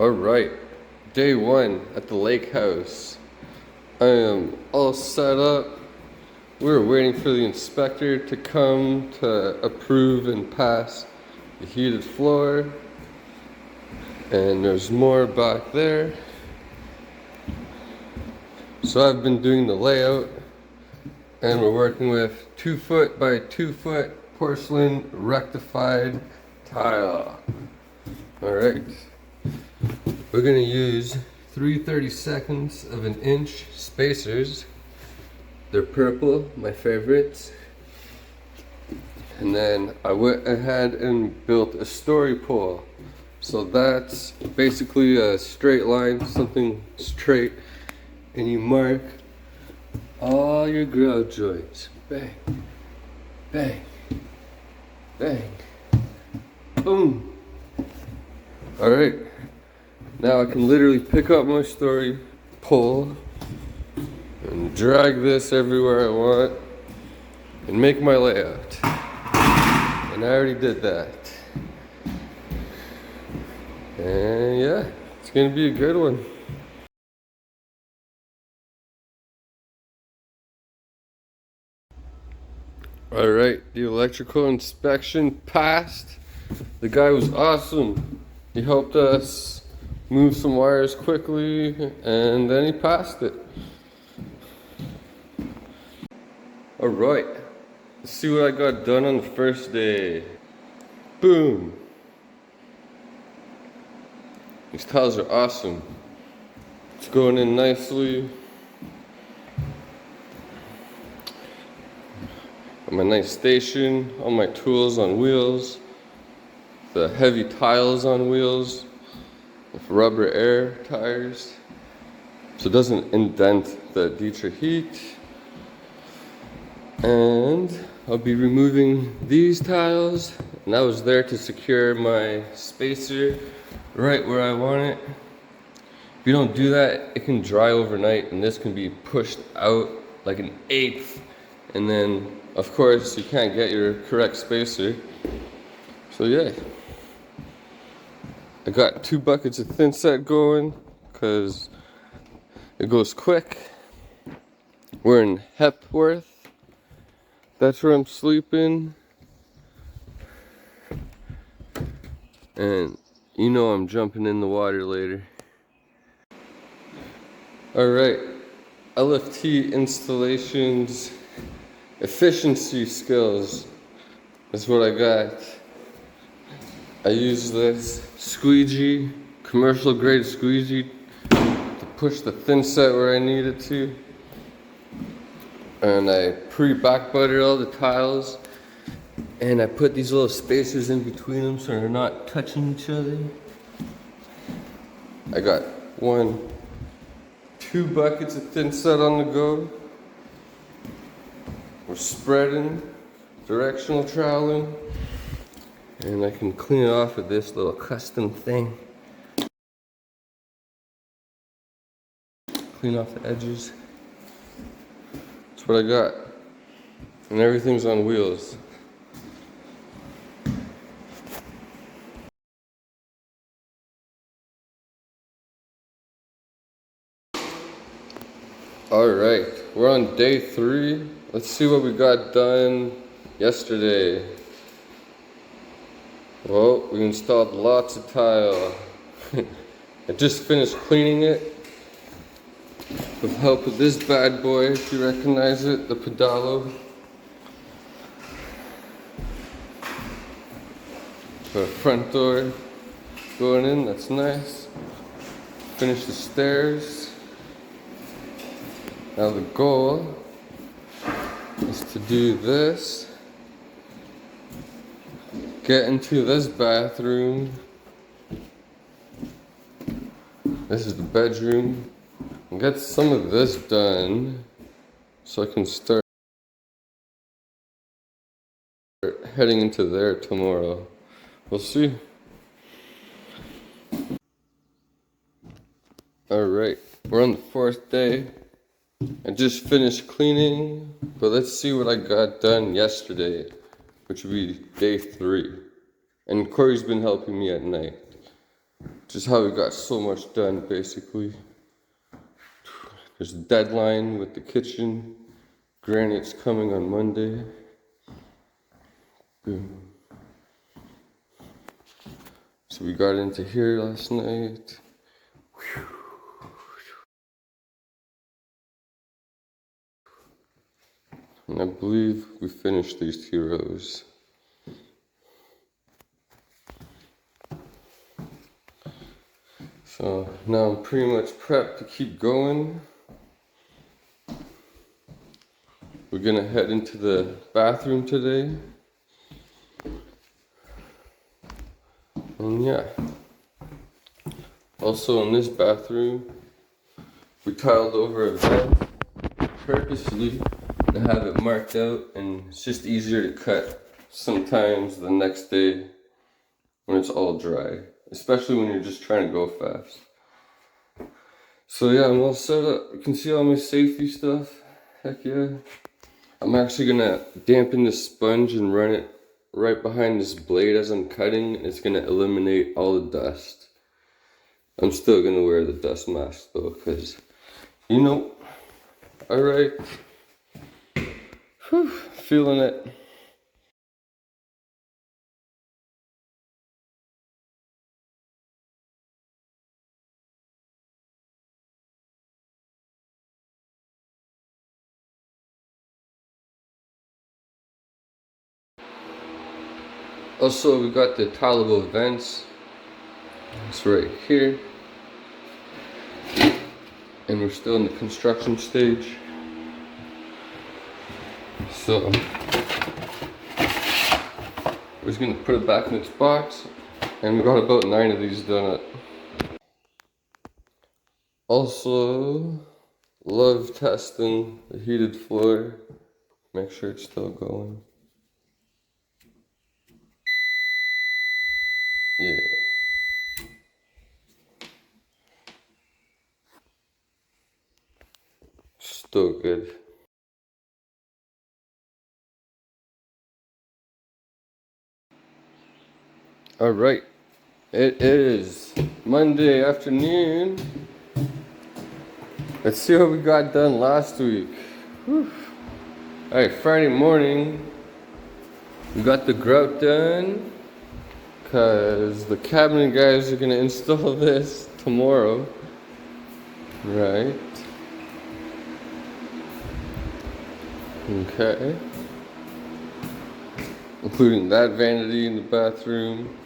Alright, day one at the lake house. I am all set up. We were waiting for the inspector to come to approve and pass the heated floor. And there's more back there. So I've been doing the layout, and we're working with 2 foot by 2 foot porcelain rectified tile. Alright. We're gonna use 3/32 of an inch spacers. They're purple, my favorites. And then I went ahead and built a story pole. So that's basically a straight line, something straight, and you mark all your grout joints. Bang, bang, bang, boom. Alright. Now I can literally pick up my story pole and drag this everywhere I want and make my layout. And I already did that. And yeah, it's gonna be a good one. Alright, the electrical inspection passed. The guy was awesome. He helped us move some wires quickly, and then he passed it. Alright, let's see what I got done on the first day. Boom! These tiles are awesome. It's going in nicely. Got my nice station, all my tools on wheels, the heavy tiles on wheels with rubber air tires, so it doesn't indent the Detra heat. And I'll be removing these tiles, and I was there to secure my spacer right where I want it. If you don't do that, it can dry overnight, and this can be pushed out like an eighth, and then of course you can't get your correct spacer. So yeah, I got 2 buckets of thin set going because it goes quick. We're in Hepworth. That's where I'm sleeping. And you know I'm jumping in the water later. Alright, LFT installations, efficiency skills is what I got. I use this squeegee, commercial grade squeegee, to push the thin set where I need it to. And I pre-back butter all the tiles, and I put these little spacers in between them so they're not touching each other. I got 2 buckets of thin set on the go. We're spreading, directional troweling, and I can clean it off with this little custom thing. Clean off the edges. That's what I got. And everything's on wheels. Alright, we're on day 3. Let's see what we got done yesterday. Well, we installed lots of tile. I just finished cleaning it with help of this bad boy, if you recognize it, the Pedalo. The front door going in, that's nice. Finish the stairs. Now the goal is to do this. Get into this bathroom. This is the bedroom. And get some of this done so I can start heading into there tomorrow. We'll see. Alright, we're on the 4th day. I just finished cleaning, but let's see what I got done yesterday, which would be day 3. And Corey's been helping me at night. Just how we got so much done, basically. There's a deadline with the kitchen. Granite's coming on Monday. Boom. So we got into here last night. And I believe we finished these 2 rows. So now I'm pretty much prepped to keep going. We're gonna head into the bathroom today. And yeah. Also in this bathroom, we tiled over a vent purposely to have it marked out, and it's just easier to cut sometimes the next day when it's all dry, especially when you're just trying to go fast. So yeah, I'm all set up. You can see all my safety stuff. Heck yeah. I'm actually gonna dampen this sponge and run it right behind this blade as I'm cutting. It's gonna eliminate all the dust. I'm still gonna wear the dust mask though, because, you know, alright. Feeling it. Also, we got the tileable vents. It's right here. And we're still in the construction stage. So, we're just gonna put it back in its box. And we got about 9 of these done. Also, love testing the heated floor. Make sure it's still going. Yeah. Still good. Alright. It is Monday afternoon. Let's see what we got done last week. Alright, Friday morning. We got the grout done. Because the cabinet guys are going to install this tomorrow. Right. Okay. Including that vanity in the bathroom.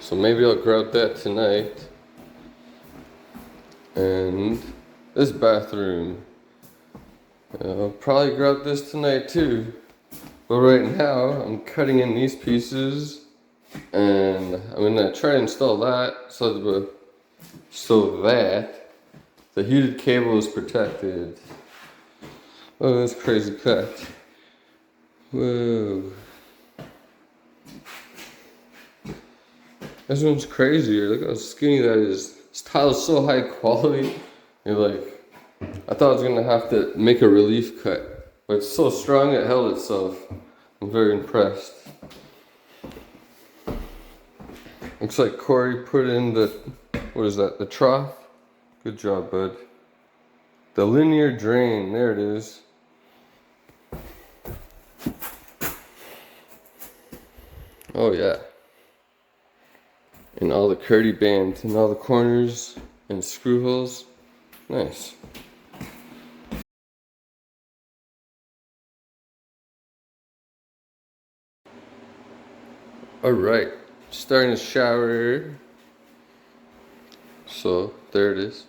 So maybe I'll grout that tonight. And this bathroom. I'll probably grout this tonight too. But right now, I'm cutting in these pieces. And I'm gonna try to install that so that the heated cable is protected. Oh, that's crazy cut. Whoa. This one's crazier. Look how skinny that is. This tile is so high quality. You're like, I thought I was gonna have to make a relief cut, but it's so strong it held itself. I'm very impressed. Looks like Corey put in the, what is that, the trough? Good job, bud. The linear drain, there it is. Oh yeah. And all the curdy bands and all the corners and screw holes. Nice. Alright, starting to shower. So, there it is.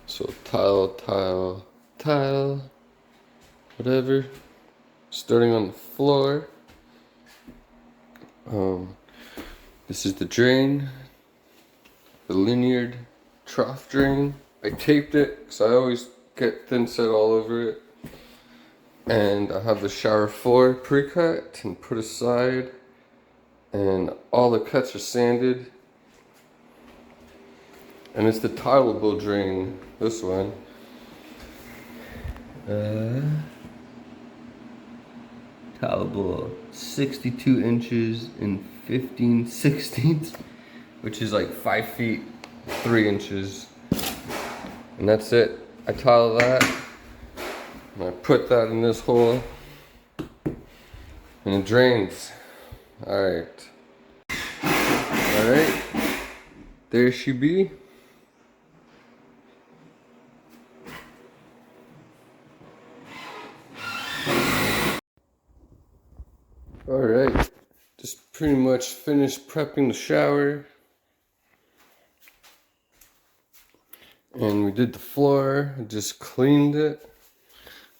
So, tile, whatever. Starting on the floor. This is the drain. The lineared trough drain. I taped it because I always get thin set all over it. And I have the shower floor pre-cut and put aside. And all the cuts are sanded. And it's the tileable drain, this one. Towel 62 inches and 15/16, which is like 5 feet 3 inches. And that's it. I tile that. And I put that in this hole. And it drains. Alright. Alright. There she be. Alright. Just pretty much finished prepping the shower. And we did the floor. Just cleaned it.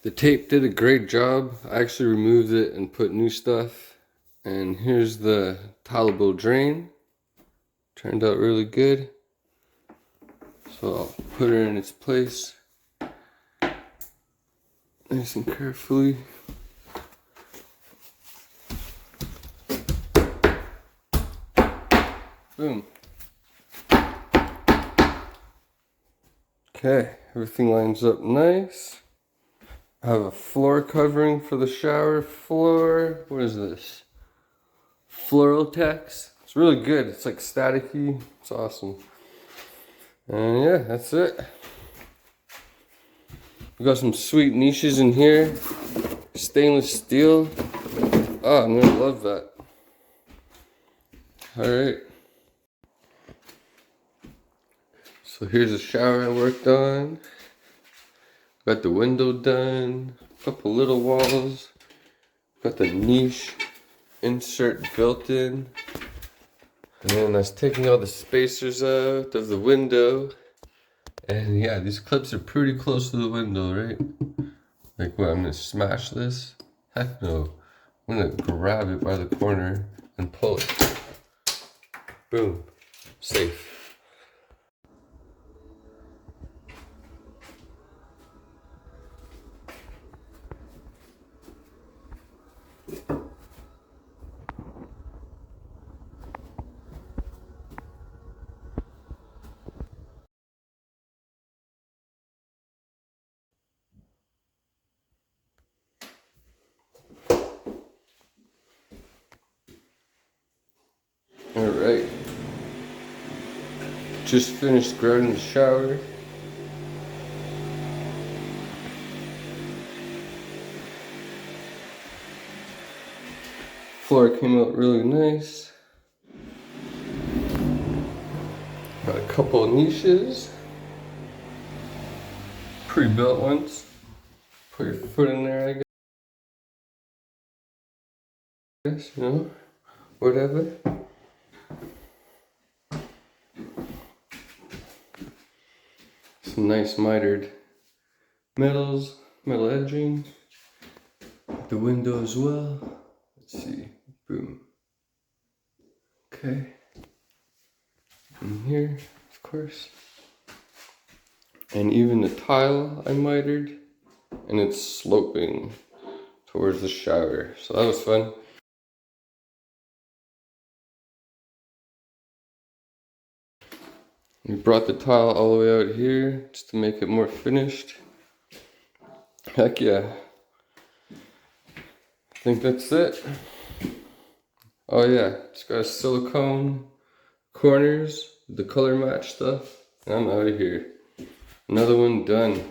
The tape did a great job. I actually removed it and put new stuff. And here's the tileable drain. Turned out really good. So I'll put her in its place. Nice and carefully. Boom. Okay, everything lines up nice. I have a floor covering for the shower floor. What is this? Floral Tex. It's really good. It's like staticky. It's awesome. And yeah, that's it. We got some sweet niches in here. Stainless steel. Oh, I'm gonna love that. Alright. So here's the shower I worked on. Got the window done. A couple little walls. Got the niche insert built in. And then I was taking all the spacers out of the window. And yeah, these clips are pretty close to the window, right? Like what, I'm gonna smash this? Heck no. I'm gonna grab it by the corner and pull it. Boom. Safe. Alright. Just finished grouting the shower. Floor came out really nice. Got a couple of niches. Pre-built ones. Put your foot in there, I guess, you know, whatever. Some nice mitered metals, metal edging. The window as well. Let's see, boom. Okay. In here, of course. And even the tile I mitered, and it's sloping towards the shower. So that was fun. We brought the tile all the way out here just to make it more finished. Heck yeah. I think that's it. Oh yeah, it's got silicone corners, the color match stuff. And I'm out of here. Another one done.